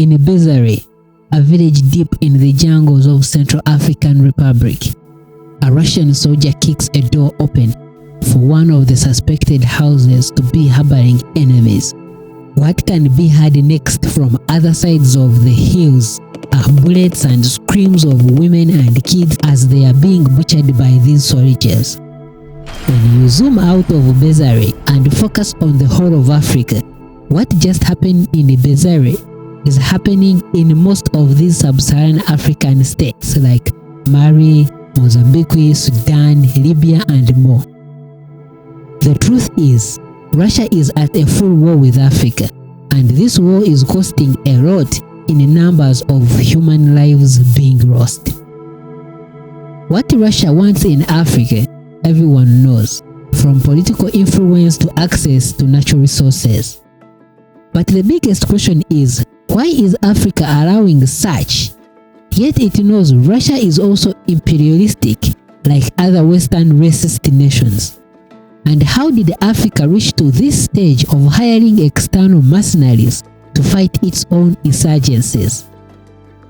in Bezare, a village deep in the jungles of Central African Republic. A Russian soldier kicks a door open for one of the suspected houses to be harboring enemies. What can be heard next from other sides of the hills are bullets and screams of women and kids as they are being butchered by these soldiers. When you zoom out of Bezare and focus on the whole of Africa, what just happened in Bezare is happening in most of these sub-Saharan African states like Mali, Mozambique, Sudan, Libya, and more. The truth is, Russia is at a full war with Africa, and this war is costing a lot in numbers of human lives being lost. What Russia wants in Africa, everyone knows, from political influence to access to natural resources. But the biggest question is, why is Africa allowing such? Yet it knows Russia is also imperialistic like other Western racist nations. And how did Africa reach to this stage of hiring external mercenaries to fight its own insurgencies?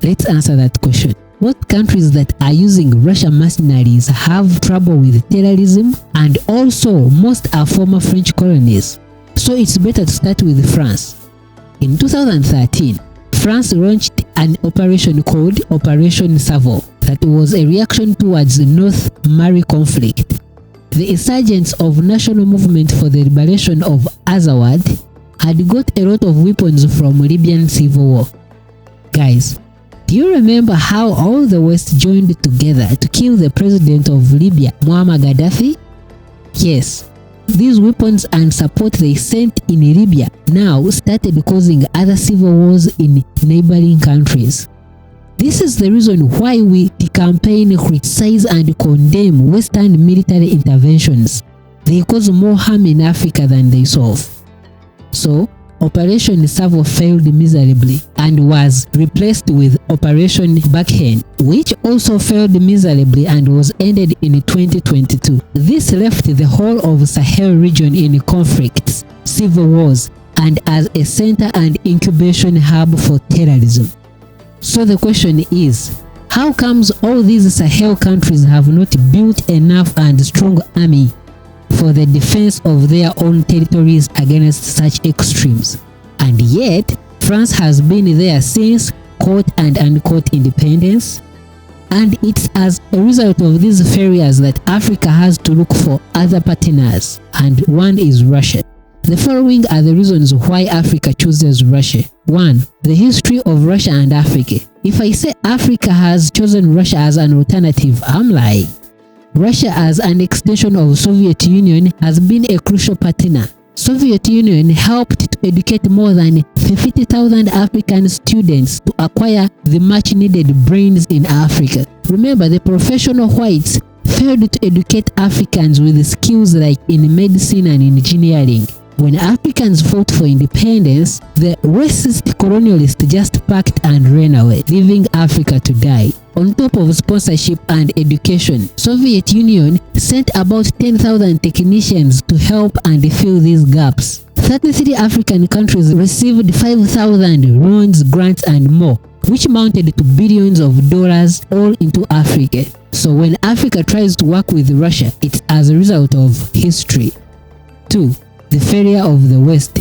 Let's answer that question. What countries that are using Russian mercenaries have trouble with terrorism, and also most are former French colonies? So it's better to start with France. In 2013, France launched an operation called Operation Savo that was a reaction towards the North Mali conflict. The insurgents of National Movement for the Liberation of Azawad had got a lot of weapons from Libyan civil war. Guys, do you remember how all the West joined together to kill the president of Libya, Muammar Gaddafi? Yes, these weapons and support they sent in Libya now started causing other civil wars in neighboring countries. This is the reason why we campaign, criticize and condemn Western military interventions. They cause more harm in Africa than they solve. So, Operation Savo failed miserably and was replaced with Operation Backhand, which also failed miserably and was ended in 2022. This left the whole of Sahel region in conflicts, civil wars, and as a center and incubation hub for terrorism. So the question is, how comes all these Sahel countries have not built enough and strong army for the defense of their own territories against such extremes? And yet, France has been there since quote and unquote independence. And it's as a result of these failures that Africa has to look for other partners, and one is Russia. The following are the reasons why Africa chooses Russia. 1. The history of Russia and Africa. If I say Africa has chosen Russia as an alternative, I'm lying. Russia as an extension of Soviet Union has been a crucial partner. Soviet Union helped to educate more than 50,000 African students to acquire the much needed brains in Africa. Remember, the professional whites failed to educate Africans with skills like in medicine and engineering. When Africans fought for independence, the racist colonialists just packed and ran away, leaving Africa to die. On top of sponsorship and education, Soviet Union sent about 10,000 technicians to help and fill these gaps. 33 African countries received 5,000 loans, grants and more, which amounted to billions of dollars all into Africa. So when Africa tries to work with Russia, it's as a result of history. 2. The failure of the West.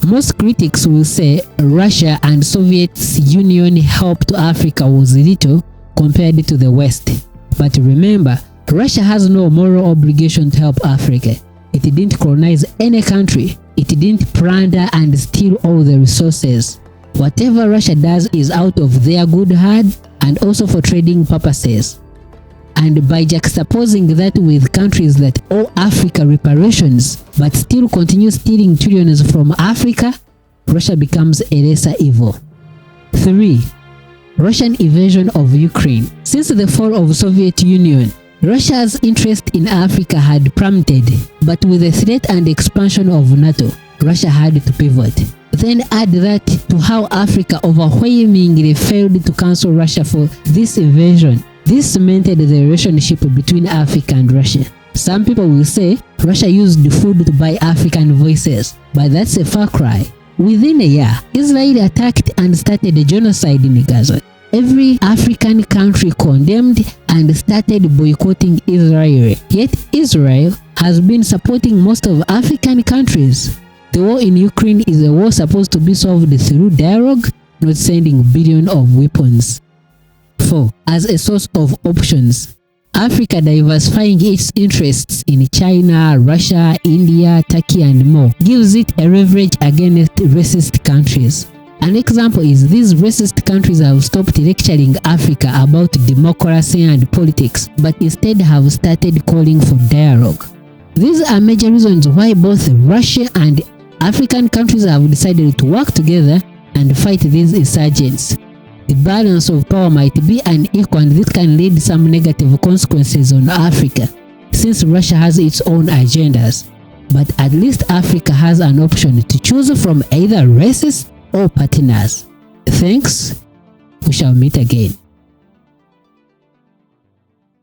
Most critics will say Russia and Soviet Union help to Africa was little compared to the West. But remember, Russia has no moral obligation to help Africa. It didn't colonize any country. It didn't plunder and steal all the resources. Whatever Russia does is out of their good heart and also for trading purposes. And by juxtaposing that with countries that owe Africa reparations but still continue stealing trillions from Africa, Russia becomes a lesser evil. 3. Russian invasion of Ukraine. Since the fall of Soviet Union, Russia's interest in Africa had plummeted, but with the threat and expansion of NATO, Russia had to pivot. Then add that to how Africa overwhelmingly failed to cancel Russia for this invasion. This cemented the relationship between Africa and Russia. Some people will say Russia used the food to buy African voices, but that's a far cry. Within a year, Israel attacked and started a genocide in Gaza. Every African country condemned and started boycotting Israel. Yet Israel has been supporting most of African countries. The war in Ukraine is a war supposed to be solved through dialogue, not sending billions of weapons. 4. As a source of options, Africa diversifying its interests in China, Russia, India, Turkey and more gives it a leverage against racist countries. An example is these racist countries have stopped lecturing Africa about democracy and politics, but instead have started calling for dialogue. These are major reasons why both Russia and African countries have decided to work together and fight these insurgents. The balance of power might be unequal and this can lead to some negative consequences on Africa, since Russia has its own agendas. But at least Africa has an option to choose from either races or partners. Thanks. We shall meet again.